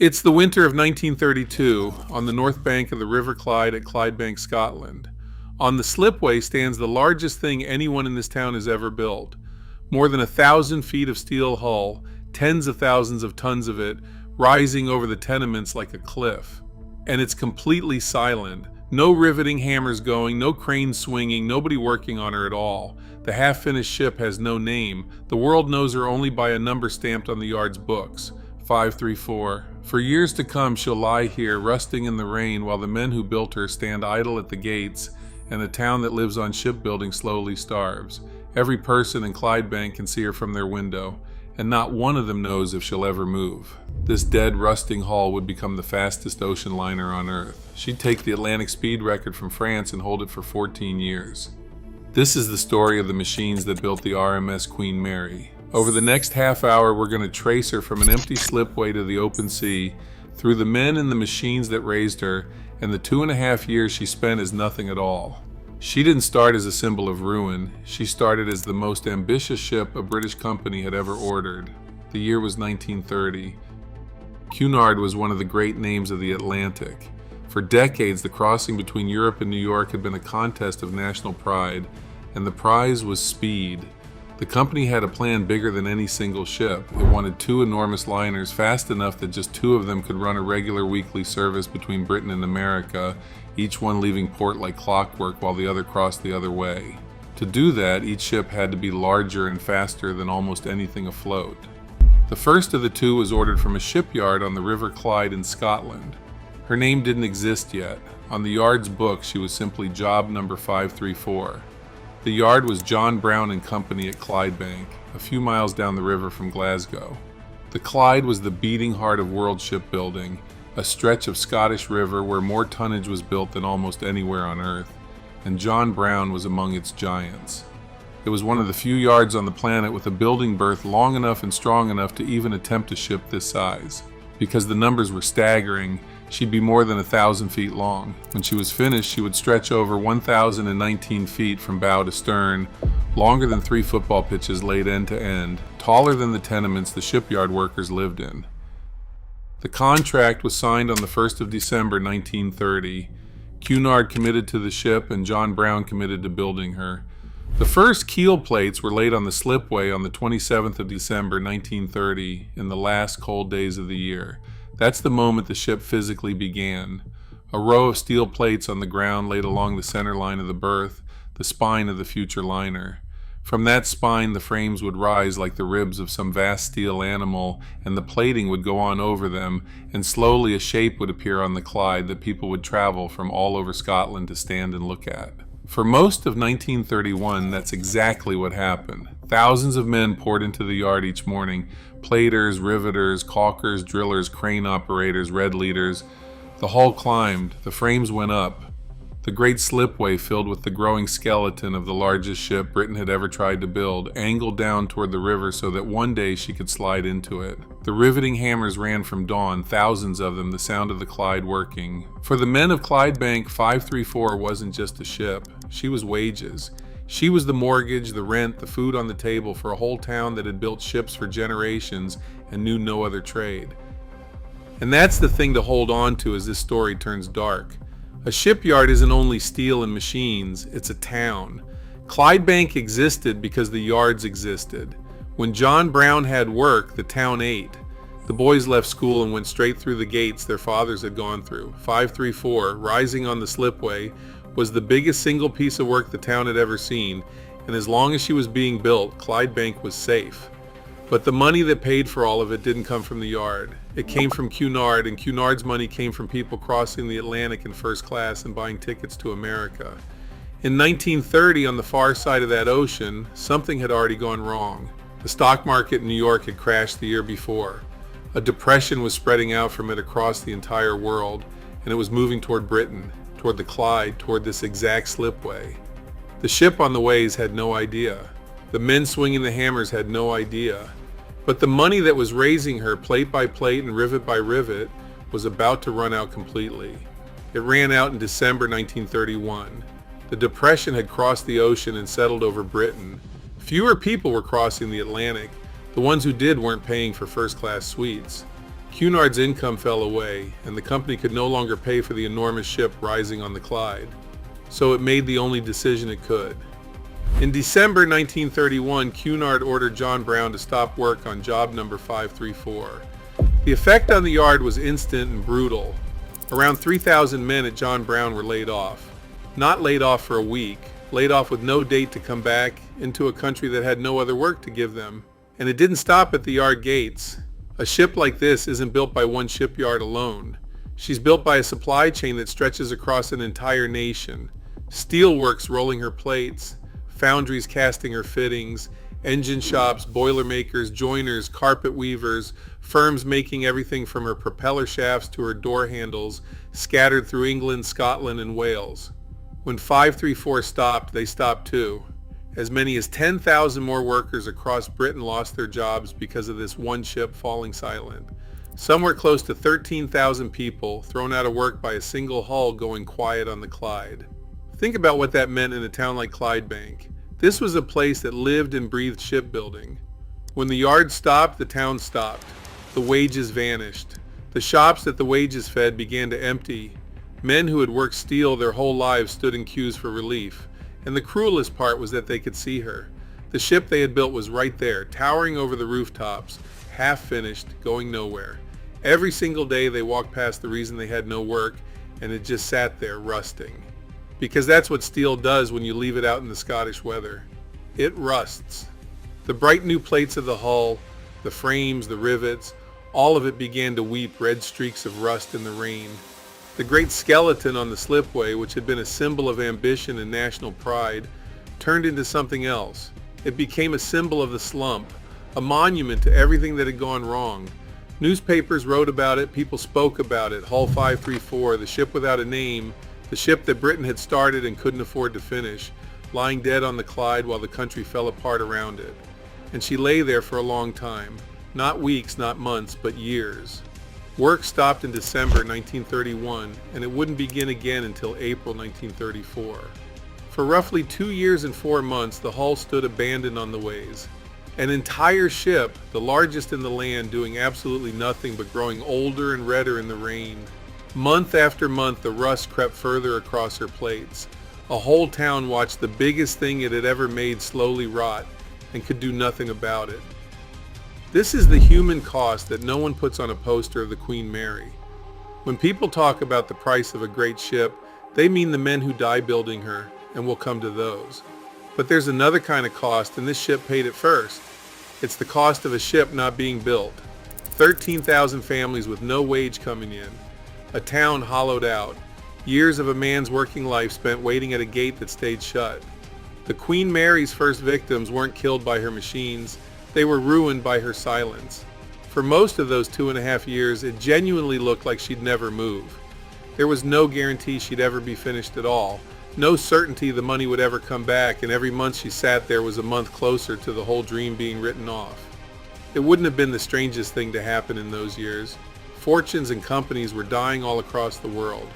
It's the winter of 1932 on the north bank of the River Clyde at Clydebank, Scotland. On the slipway stands the largest thing anyone in this town has ever built. More than 1,000 feet of steel hull, tens of thousands of tons of it, rising over the tenements like a cliff. And it's completely silent. No riveting hammers going, no cranes swinging, nobody working on her at all. The half-finished ship has no name. The world knows her only by a number stamped on the yard's books. 534. For years to come she'll lie here, rusting in the rain, while the men who built her stand idle at the gates, and the town that lives on shipbuilding slowly starves. Every person in Clydebank can see her from their window, and not one of them knows if she'll ever move. This dead, rusting hull would become the fastest ocean liner on Earth. She'd take the Atlantic speed record from France and hold it for 14 years. This is the story of the machines that built the RMS Queen Mary. Over the next half hour, we're going to trace her from an empty slipway to the open sea, through the men and the machines that raised her, and the 2.5 years she spent as nothing at all. She didn't start as a symbol of ruin. She started as the most ambitious ship a British company had ever ordered. The year was 1930. Cunard was one of the great names of the Atlantic. For decades, the crossing between Europe and New York had been a contest of national pride, and the prize was speed. The company had a plan bigger than any single ship. It wanted 2 enormous liners, fast enough that just 2 of them could run a regular weekly service between Britain and America, each one leaving port like clockwork while the other crossed the other way. To do that, each ship had to be larger and faster than almost anything afloat. The first of the 2 was ordered from a shipyard on the River Clyde in Scotland. Her name didn't exist yet. On the yard's book, she was simply job number 534. The yard was John Brown and Company at Clydebank, a few miles down the river from Glasgow. The Clyde was the beating heart of world shipbuilding, a stretch of Scottish river where more tonnage was built than almost anywhere on Earth, and John Brown was among its giants. It was one of the few yards on the planet with a building berth long enough and strong enough to even attempt a ship this size. Because the numbers were staggering, she'd be more than 1,000 feet long. When she was finished, she would stretch over 1,019 feet from bow to stern, longer than 3 football pitches laid end to end, taller than the tenements the shipyard workers lived in. The contract was signed on the 1st of December 1930. Cunard committed to the ship and John Brown committed to building her. The first keel plates were laid on the slipway on the 27th of December 1930, in the last cold days of the year. That's the moment the ship physically began. A row of steel plates on the ground laid along the center line of the berth, the spine of the future liner. From that spine, the frames would rise like the ribs of some vast steel animal, and the plating would go on over them, and slowly a shape would appear on the Clyde that people would travel from all over Scotland to stand and look at. For most of 1931, that's exactly what happened. Thousands of men poured into the yard each morning. Platers, riveters, caulkers, drillers, crane operators, red leaders. The hull climbed, the frames went up. The great slipway, filled with the growing skeleton of the largest ship Britain had ever tried to build, angled down toward the river so that one day she could slide into it. The riveting hammers ran from dawn, thousands of them, the sound of the Clyde working. For the men of Clydebank, 534 wasn't just a ship. She was wages. She was the mortgage, the rent, the food on the table for a whole town that had built ships for generations and knew no other trade. And that's the thing to hold on to as this story turns dark. A shipyard isn't only steel and machines, it's a town. Clydebank existed because the yards existed. When John Brown had work, the town ate. The boys left school and went straight through the gates their fathers had gone through. 534, rising on the slipway, was the biggest single piece of work the town had ever seen, and as long as she was being built, Clydebank was safe. But the money that paid for all of it didn't come from the yard. It came from Cunard, and Cunard's money came from people crossing the Atlantic in first class and buying tickets to America. In 1930, on the far side of that ocean, something had already gone wrong. The stock market in New York had crashed the year before. A depression was spreading out from it across the entire world, and it was moving toward Britain, toward the Clyde, toward this exact slipway. The ship on the ways had no idea. The men swinging the hammers had no idea. But the money that was raising her plate by plate and rivet by rivet was about to run out completely. It ran out in December 1931. The depression had crossed the ocean and settled over Britain. Fewer people were crossing the Atlantic. The ones who did weren't paying for first-class suites. Cunard's income fell away, and the company could no longer pay for the enormous ship rising on the Clyde, so it made the only decision it could. In December 1931, Cunard ordered John Brown to stop work on job number 534. The effect on the yard was instant and brutal. Around 3,000 men at John Brown were laid off. Not laid off for a week, laid off with no date to come back into a country that had no other work to give them. And it didn't stop at the yard gates. A ship like this isn't built by one shipyard alone. She's built by a supply chain that stretches across an entire nation. Steelworks rolling her plates, foundries casting her fittings, engine shops, boiler makers, joiners, carpet weavers, firms making everything from her propeller shafts to her door handles, scattered through England, Scotland, and Wales. When 534 stopped, they stopped too. As many as 10,000 more workers across Britain lost their jobs because of this one ship falling silent. Somewhere close to 13,000 people thrown out of work by a single hull going quiet on the Clyde. Think about what that meant in a town like Clydebank. This was a place that lived and breathed shipbuilding. When the yard stopped, the town stopped. The wages vanished. The shops that the wages fed began to empty. Men who had worked steel their whole lives stood in queues for relief. And the cruelest part was that they could see her. The ship they had built was right there, towering over the rooftops, half finished, going nowhere. Every single day they walked past the reason they had no work, and it just sat there rusting. Because that's what steel does when you leave it out in the Scottish weather. It rusts. The bright new plates of the hull, the frames, the rivets, all of it began to weep red streaks of rust in the rain. The great skeleton on the slipway, which had been a symbol of ambition and national pride, turned into something else. It became a symbol of the slump, a monument to everything that had gone wrong. Newspapers wrote about it, people spoke about it. Hull 534, the ship without a name, the ship that Britain had started and couldn't afford to finish, lying dead on the Clyde while the country fell apart around it. And she lay there for a long time. Not weeks, not months, but years. Work stopped in December 1931, and it wouldn't begin again until April 1934. For roughly 2 years and 4 months, the hull stood abandoned on the ways. An entire ship, the largest in the land, doing absolutely nothing but growing older and redder in the rain. Month after month, the rust crept further across her plates. A whole town watched the biggest thing it had ever made slowly rot and could do nothing about it. This is the human cost that no one puts on a poster of the Queen Mary. When people talk about the price of a great ship, they mean the men who die building her, and we'll come to those. But there's another kind of cost, and this ship paid it first. It's the cost of a ship not being built. 13,000 families with no wage coming in. A town hollowed out. Years of a man's working life spent waiting at a gate that stayed shut. The Queen Mary's first victims weren't killed by her machines. They were ruined by her silence. For most of those 2.5 years, it genuinely looked like she'd never move. There was no guarantee she'd ever be finished at all. No certainty the money would ever come back, and every month she sat there was a month closer to the whole dream being written off. It wouldn't have been the strangest thing to happen in those years. Fortunes and companies were dying all across the world.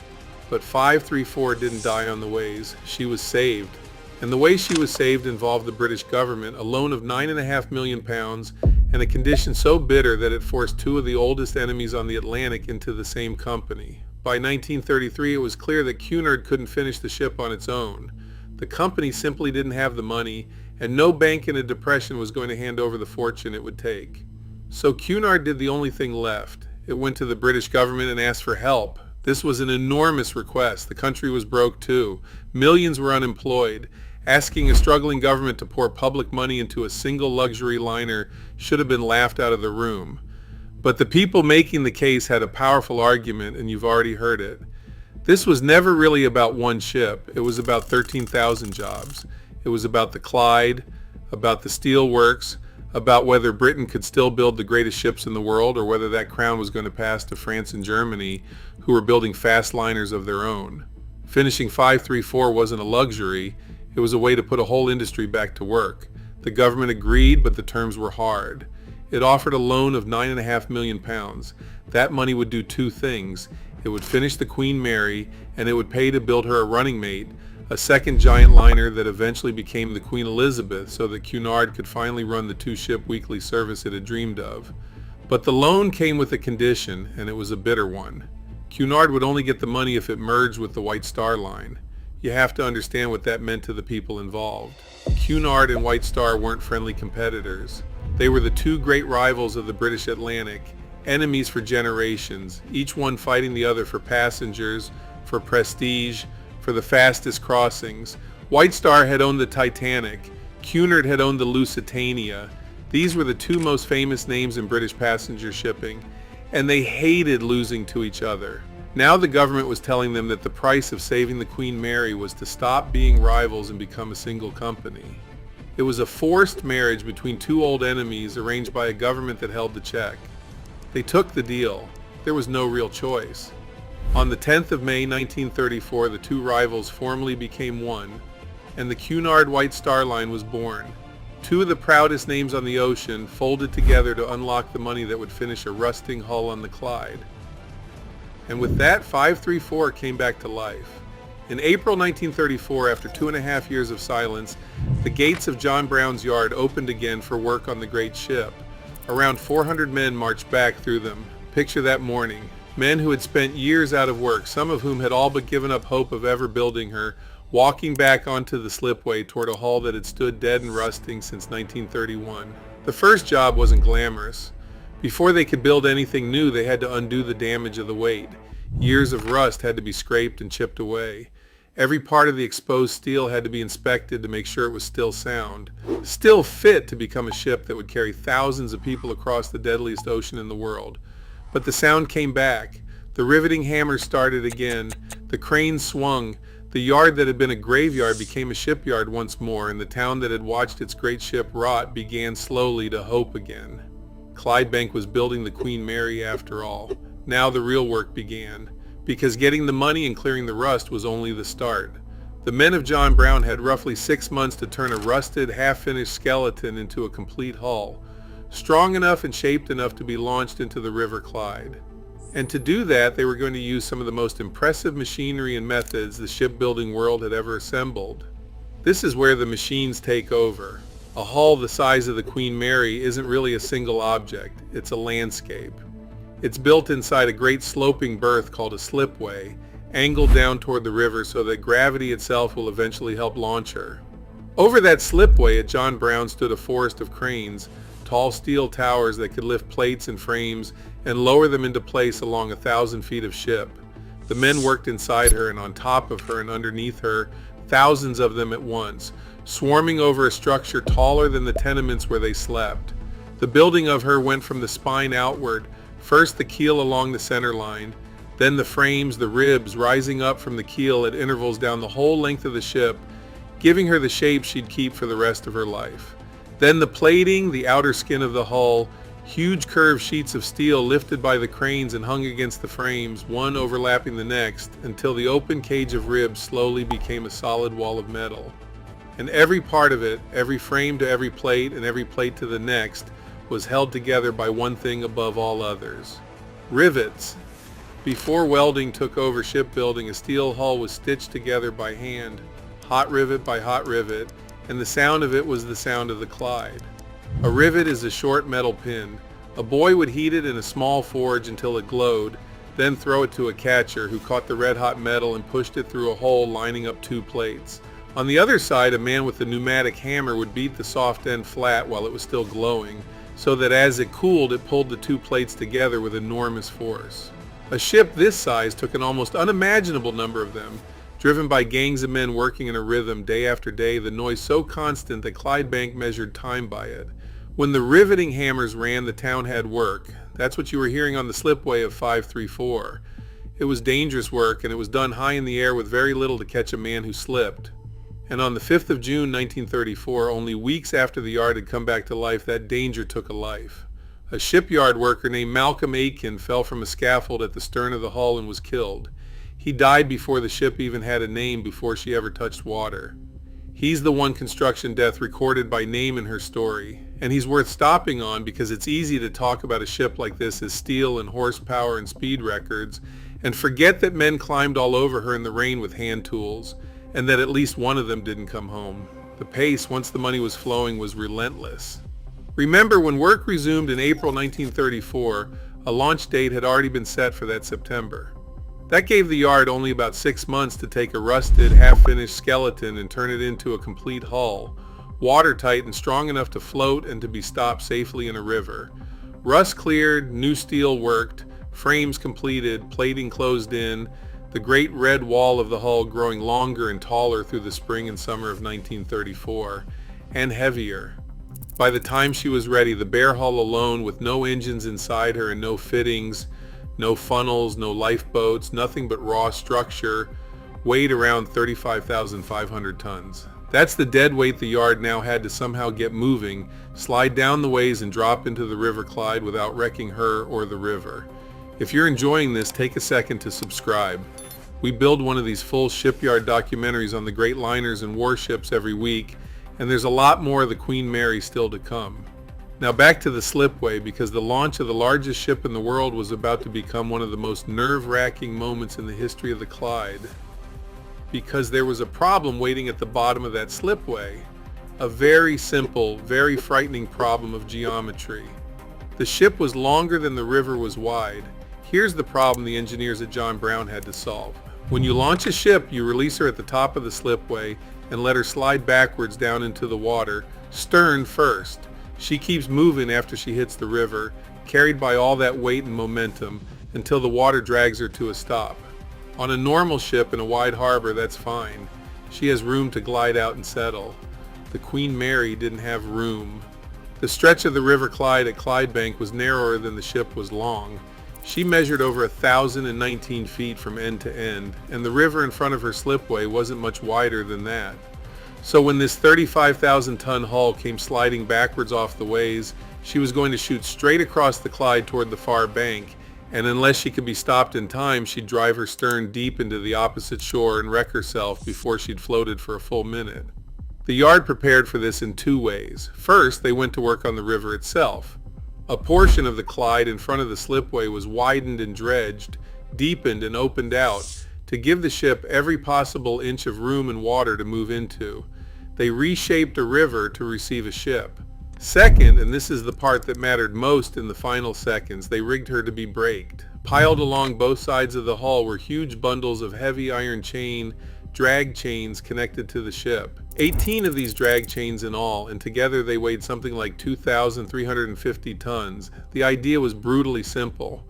But 534 didn't die on the ways. She was saved. And the way she was saved involved the British government, a loan of £9.5 million, and a condition so bitter that it forced two of the oldest enemies on the Atlantic into the same company. By 1933, it was clear that Cunard couldn't finish the ship on its own. The company simply didn't have the money, and no bank in a depression was going to hand over the fortune it would take. So Cunard did the only thing left. It went to the British government and asked for help. This was an enormous request. The country was broke too. Millions were unemployed. Asking a struggling government to pour public money into a single luxury liner should have been laughed out of the room. But the people making the case had a powerful argument, and you've already heard it. This was never really about one ship. It was about 13,000 jobs. It was about the Clyde, about the steel works, about whether Britain could still build the greatest ships in the world, or whether that crown was going to pass to France and Germany, who were building fast liners of their own. Finishing 534 wasn't a luxury. It was a way to put a whole industry back to work. The government agreed, but the terms were hard. It offered a loan of £9.5 million. That money would do two things. It would finish the Queen Mary, and it would pay to build her a running mate, a second giant liner that eventually became the Queen Elizabeth, so that Cunard could finally run the two-ship weekly service it had dreamed of. But the loan came with a condition, and it was a bitter one. Cunard would only get the money if it merged with the White Star Line. You have to understand what that meant to the people involved. Cunard and White Star weren't friendly competitors. They were the two great rivals of the British Atlantic, enemies for generations, each one fighting the other for passengers, for prestige, for the fastest crossings. White Star had owned the Titanic. Cunard had owned the Lusitania. These were the two most famous names in British passenger shipping, and they hated losing to each other. Now the government was telling them that the price of saving the Queen Mary was to stop being rivals and become a single company. It was a forced marriage between two old enemies arranged by a government that held the check. They took the deal. There was no real choice. On the 10th of May 1934, the two rivals formally became one, and the Cunard-White Star Line was born. Two of the proudest names on the ocean folded together to unlock the money that would finish a rusting hull on the Clyde. And with that, 534 came back to life. In April 1934, after 2.5 years of silence, the gates of John Brown's yard opened again for work on the great ship. Around 400 men marched back through them. Picture that morning. Men who had spent years out of work, some of whom had all but given up hope of ever building her, walking back onto the slipway toward a hull that had stood dead and rusting since 1931. The first job wasn't glamorous. Before they could build anything new, they had to undo the damage of the weight. Years of rust had to be scraped and chipped away. Every part of the exposed steel had to be inspected to make sure it was still sound, still fit to become a ship that would carry thousands of people across the deadliest ocean in the world. But the sound came back. The riveting hammers started again. The cranes swung. The yard that had been a graveyard became a shipyard once more, and the town that had watched its great ship rot began slowly to hope again. Clydebank was building the Queen Mary after all. Now the real work began, because getting the money and clearing the rust was only the start. The men of John Brown had roughly 6 months to turn a rusted, half-finished skeleton into a complete hull, strong enough and shaped enough to be launched into the River Clyde. And to do that, they were going to use some of the most impressive machinery and methods the shipbuilding world had ever assembled. This is where the machines take over. A hull the size of the Queen Mary isn't really a single object, it's a landscape. It's built inside a great sloping berth called a slipway, angled down toward the river so that gravity itself will eventually help launch her. Over that slipway at John Brown stood a forest of cranes, tall steel towers that could lift plates and frames and lower them into place along 1,000 feet of ship. The men worked inside her and on top of her and underneath her, thousands of them at once, swarming over a structure taller than the tenements where they slept. The building of her went from the spine outward, first the keel along the center line, then the frames, the ribs, rising up from the keel at intervals down the whole length of the ship, giving her the shape she'd keep for the rest of her life. Then the plating, the outer skin of the hull, huge curved sheets of steel lifted by the cranes and hung against the frames, one overlapping the next, until the open cage of ribs slowly became a solid wall of metal. And every part of it, every frame to every plate and every plate to the next, was held together by one thing above all others: rivets. Before welding took over shipbuilding, a steel hull was stitched together by hand, hot rivet by hot rivet, and the sound of it was the sound of the Clyde. A rivet is a short metal pin. A boy would heat it in a small forge until it glowed, then throw it to a catcher who caught the red-hot metal and pushed it through a hole lining up two plates. On the other side, a man with a pneumatic hammer would beat the soft end flat while it was still glowing, so that as it cooled, it pulled the two plates together with enormous force. A ship this size took an almost unimaginable number of them, driven by gangs of men working in a rhythm day after day, the noise so constant that Clydebank measured time by it. When the riveting hammers ran, the town had work. That's what you were hearing on the slipway of 534. It was dangerous work, and it was done high in the air with very little to catch a man who slipped. And on the 5th of June 1934, only weeks after the yard had come back to life, that danger took a life. A shipyard worker named Malcolm Aitken fell from a scaffold at the stern of the hull and was killed. He died before the ship even had a name, before she ever touched water. He's the one construction death recorded by name in her story, and he's worth stopping on because it's easy to talk about a ship like this as steel and horsepower and speed records, and forget that men climbed all over her in the rain with hand tools, and that at least one of them didn't come home. The pace, once the money was flowing, was relentless. Remember, when work resumed in April 1934, a launch date had already been set for that September. That gave the yard only about 6 months to take a rusted, half-finished skeleton and turn it into a complete hull, watertight and strong enough to float and to be stopped safely in a river. Rust cleared, new steel worked, frames completed, plating closed in, the great red wall of the hull growing longer and taller through the spring and summer of 1934, and heavier. By the time she was ready, the bare hull alone, with no engines inside her and no fittings, no funnels, no lifeboats, nothing but raw structure, weighed around 35,500 tons. That's the dead weight the yard now had to somehow get moving, slide down the ways and drop into the River Clyde without wrecking her or the river. If you're enjoying this, take a second to subscribe. We build one of these full shipyard documentaries on the great liners and warships every week, and there's a lot more of the Queen Mary still to come. Now back to the slipway, because the launch of the largest ship in the world was about to become one of the most nerve-wracking moments in the history of the Clyde. Because there was a problem waiting at the bottom of that slipway. A very simple, very frightening problem of geometry. The ship was longer than the river was wide. Here's the problem the engineers at John Brown had to solve. When you launch a ship, you release her at the top of the slipway and let her slide backwards down into the water, stern first. She keeps moving after she hits the river, carried by all that weight and momentum, until the water drags her to a stop. On a normal ship in a wide harbor, that's fine. She has room to glide out and settle. The Queen Mary didn't have room. The stretch of the River Clyde at Clydebank was narrower than the ship was long. She measured over 1,019 feet from end to end, and the river in front of her slipway wasn't much wider than that. So when this 35,000-ton hull came sliding backwards off the ways, she was going to shoot straight across the Clyde toward the far bank, and unless she could be stopped in time, she'd drive her stern deep into the opposite shore and wreck herself before she'd floated for a full minute. The yard prepared for this in 2 ways. First, they went to work on the river itself. A portion of the Clyde in front of the slipway was widened and dredged, deepened and opened out to give the ship every possible inch of room and water to move into. They reshaped a river to receive a ship. Second, and this is the part that mattered most in the final seconds, they rigged her to be braked. Piled along both sides of the hull were huge bundles of heavy iron drag chains connected to the ship. 18 of these drag chains in all, and together they weighed something like 2,350 tons. The idea was brutally simple.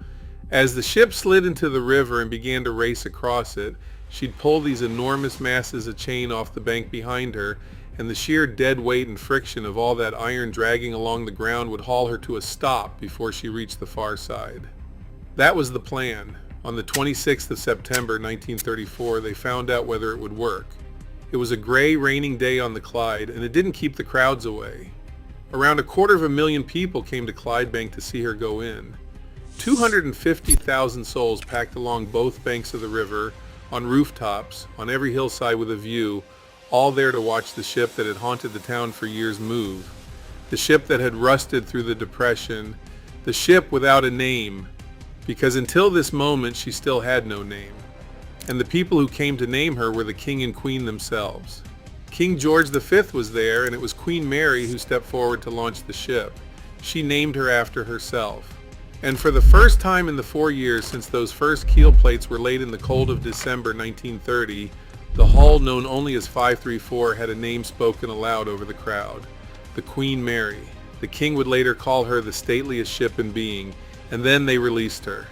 As the ship slid into the river and began to race across it, she'd pull these enormous masses of chain off the bank behind her, and the sheer dead weight and friction of all that iron dragging along the ground would haul her to a stop before she reached the far side. That was the plan. On the 26th of September 1934, they found out whether it would work. It was a gray, raining day on the Clyde, and it didn't keep the crowds away. Around 250,000 people came to Clydebank to see her go in. 250,000 souls packed along both banks of the river, on rooftops, on every hillside with a view, all there to watch the ship that had haunted the town for years move. The ship that had rusted through the Depression. The ship without a name, because until this moment she still had no name. And the people who came to name her were the King and Queen themselves. King George V was there, and it was Queen Mary who stepped forward to launch the ship. She named her after herself. And for the first time in the 4 years since those first keel plates were laid in the cold of December 1930, the hull, known only as 534, had a name spoken aloud over the crowd. The Queen Mary. The king would later call her the stateliest ship in being, and then they released her.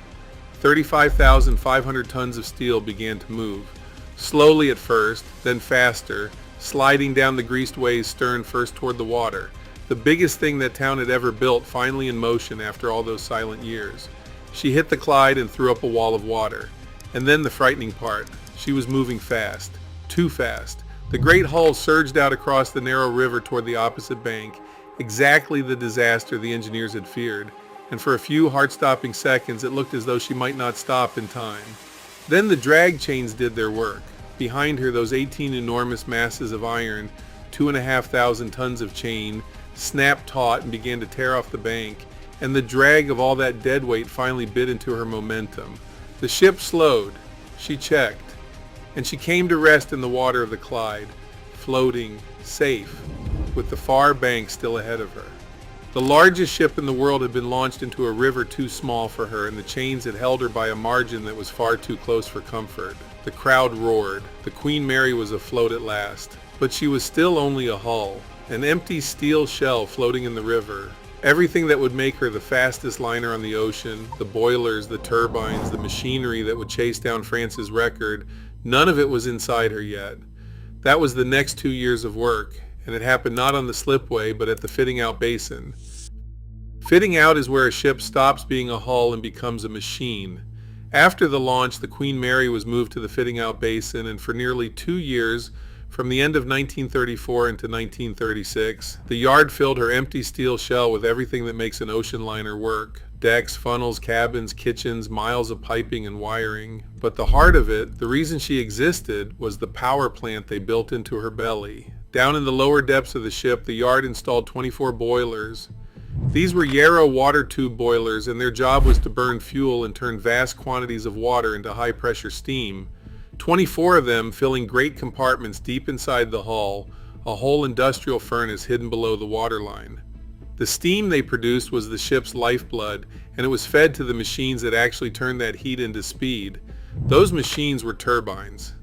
35,500 tons of steel began to move. Slowly at first, then faster, sliding down the greased ways stern first toward the water. The biggest thing that town had ever built finally in motion after all those silent years. She hit the Clyde and threw up a wall of water. And then the frightening part. She was moving fast. Too fast. The great hull surged out across the narrow river toward the opposite bank. Exactly the disaster the engineers had feared. And for a few heart-stopping seconds it looked as though she might not stop in time. Then the drag chains did their work. Behind her, those 18 enormous masses of iron, 2,500 tons of chain, snapped taut and began to tear off the bank, and the drag of all that dead weight finally bit into her momentum. The ship slowed. She checked. And she came to rest in the water of the Clyde, floating, safe, with the far bank still ahead of her. The largest ship in the world had been launched into a river too small for her, and the chains had held her by a margin that was far too close for comfort. The crowd roared. The Queen Mary was afloat at last. But she was still only a hull, an empty steel shell floating in the river. Everything that would make her the fastest liner on the ocean, the boilers, the turbines, the machinery that would chase down France's record, none of it was inside her yet. That was the next 2 years of work, and it happened not on the slipway but at the fitting out basin. Fitting out is where a ship stops being a hull and becomes a machine. After the launch, the Queen Mary was moved to the fitting out basin, and for nearly 2 years, from the end of 1934 into 1936, the yard filled her empty steel shell with everything that makes an ocean liner work. Decks, funnels, cabins, kitchens, miles of piping and wiring. But the heart of it, the reason she existed, was the power plant they built into her belly. Down in the lower depths of the ship, the yard installed 24 boilers. These were Yarrow water tube boilers, and their job was to burn fuel and turn vast quantities of water into high-pressure steam. 24 of them filling great compartments deep inside the hull, a whole industrial furnace hidden below the waterline. The steam they produced was the ship's lifeblood, and it was fed to the machines that actually turned that heat into speed. Those machines were turbines.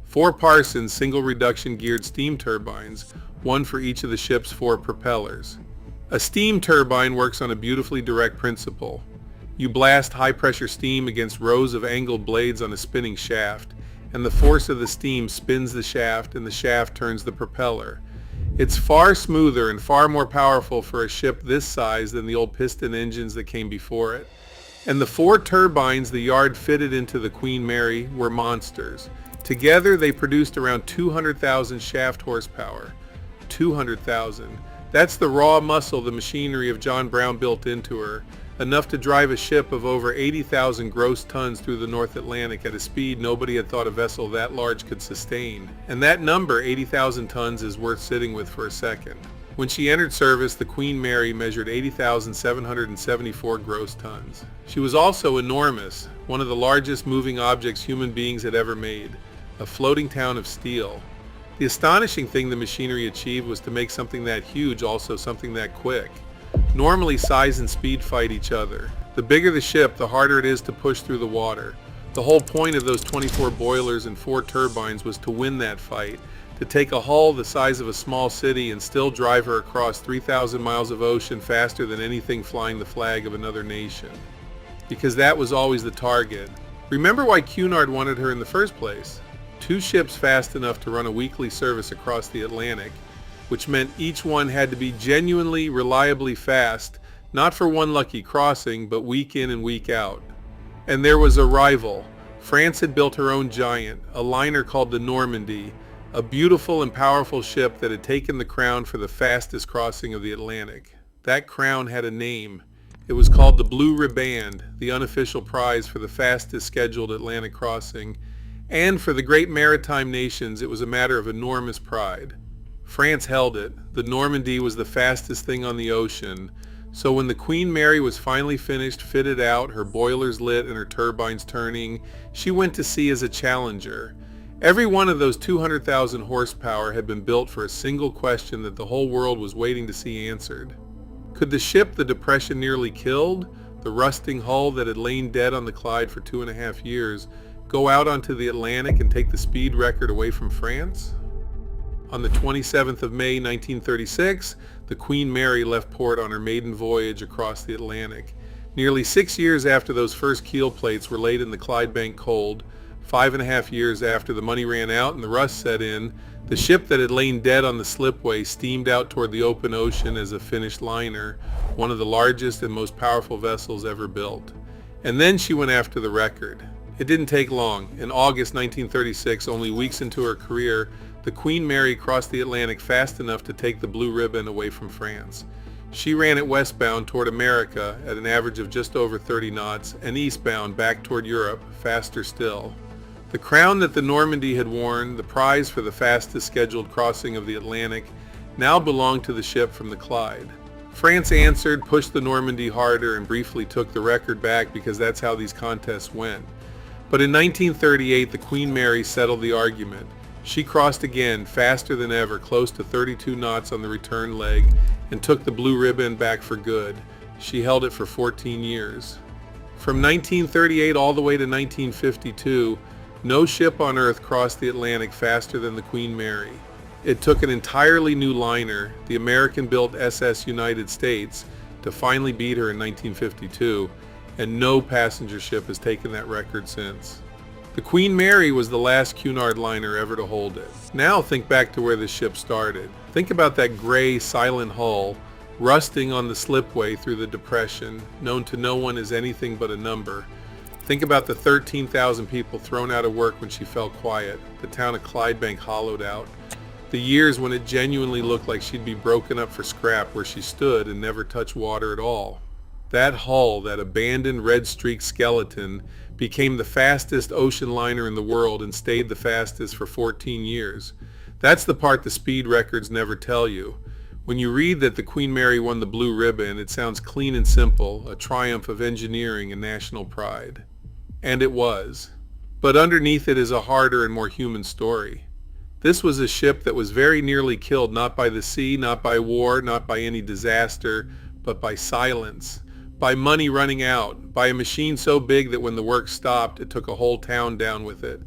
4 Parsons single reduction geared steam turbines, one for each of the ship's 4 propellers. A steam turbine works on a beautifully direct principle. You blast high-pressure steam against rows of angled blades on a spinning shaft, and the force of the steam spins the shaft, and the shaft turns the propeller. It's far smoother and far more powerful for a ship this size than the old piston engines that came before it. And the 4 turbines the yard fitted into the Queen Mary were monsters. Together they produced around 200,000 shaft horsepower. 200,000. That's the raw muscle the machinery of John Brown built into her, enough to drive a ship of over 80,000 gross tons through the North Atlantic at a speed nobody had thought a vessel that large could sustain. And that number, 80,000 tons, is worth sitting with for a second. When she entered service, the Queen Mary measured 80,774 gross tons. She was also enormous, one of the largest moving objects human beings had ever made, a floating town of steel. The astonishing thing the machinery achieved was to make something that huge also something that quick. Normally, size and speed fight each other. The bigger the ship, the harder it is to push through the water. The whole point of those 24 boilers and 4 turbines was to win that fight, to take a hull the size of a small city and still drive her across 3,000 miles of ocean faster than anything flying the flag of another nation. Because that was always the target. Remember why Cunard wanted her in the first place? 2 ships fast enough to run a weekly service across the Atlantic, which meant each one had to be genuinely, reliably fast, not for one lucky crossing, but week in and week out. And there was a rival. France had built her own giant, a liner called the Normandie, a beautiful and powerful ship that had taken the crown for the fastest crossing of the Atlantic. That crown had a name. It was called the Blue Riband, the unofficial prize for the fastest scheduled Atlantic crossing, and for the great maritime nations it was a matter of enormous pride. France held it. The Normandie was the fastest thing on the ocean. So when the Queen Mary was finally finished, fitted out, her boilers lit and her turbines turning, she went to sea as a challenger. Every one of those 200,000 horsepower had been built for a single question that the whole world was waiting to see answered. Could the ship the Depression nearly killed, the rusting hull that had lain dead on the Clyde for 2.5 years, go out onto the Atlantic and take the speed record away from France? On the 27th of May 1936, the Queen Mary left port on her maiden voyage across the Atlantic. Nearly 6 years after those first keel plates were laid in the Clydebank cold, 5.5 years after the money ran out and the rust set in, the ship that had lain dead on the slipway steamed out toward the open ocean as a finished liner, one of the largest and most powerful vessels ever built. And then she went after the record. It didn't take long. In August 1936, only weeks into her career, the Queen Mary crossed the Atlantic fast enough to take the Blue Riband away from France. She ran it westbound toward America at an average of just over 30 knots, and eastbound back toward Europe, faster still. The crown that the Normandie had worn, the prize for the fastest scheduled crossing of the Atlantic, now belonged to the ship from the Clyde. France answered, pushed the Normandie harder, and briefly took the record back because that's how these contests went. But in 1938, the Queen Mary settled the argument. She crossed again, faster than ever, close to 32 knots on the return leg, and took the Blue Riband back for good. She held it for 14 years. From 1938 all the way to 1952, no ship on Earth crossed the Atlantic faster than the Queen Mary. It took an entirely new liner, the American-built SS United States, to finally beat her in 1952, and no passenger ship has taken that record since. The Queen Mary was the last Cunard liner ever to hold it. Now think back to where this ship started. Think about that gray, silent hull, rusting on the slipway through the Depression, known to no one as anything but a number. Think about the 13,000 people thrown out of work when she fell quiet, the town of Clydebank hollowed out, the years when it genuinely looked like she'd be broken up for scrap where she stood and never touched water at all. That hull, that abandoned red-streaked skeleton, became the fastest ocean liner in the world and stayed the fastest for 14 years. That's the part the speed records never tell you. When you read that the Queen Mary won the Blue Ribbon, it sounds clean and simple, a triumph of engineering and national pride. And it was. But underneath it is a harder and more human story. This was a ship that was very nearly killed not by the sea, not by war, not by any disaster, but by silence, by money running out, by a machine so big that when the work stopped, it took a whole town down with it.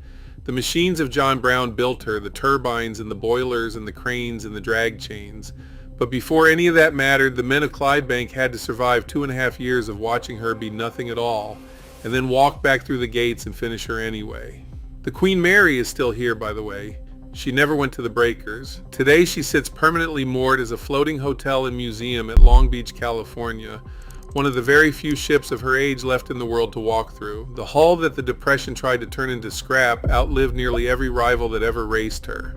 The machines of John Brown built her, the turbines and the boilers and the cranes and the drag chains. But before any of that mattered, the men of Clydebank had to survive 2.5 years of watching her be nothing at all, and then walk back through the gates and finish her anyway. The Queen Mary is still here, by the way. She never went to the breakers. Today she sits permanently moored as a floating hotel and museum at Long Beach, California, one of the very few ships of her age left in the world to walk through. The hull that the Depression tried to turn into scrap outlived nearly every rival that ever raced her.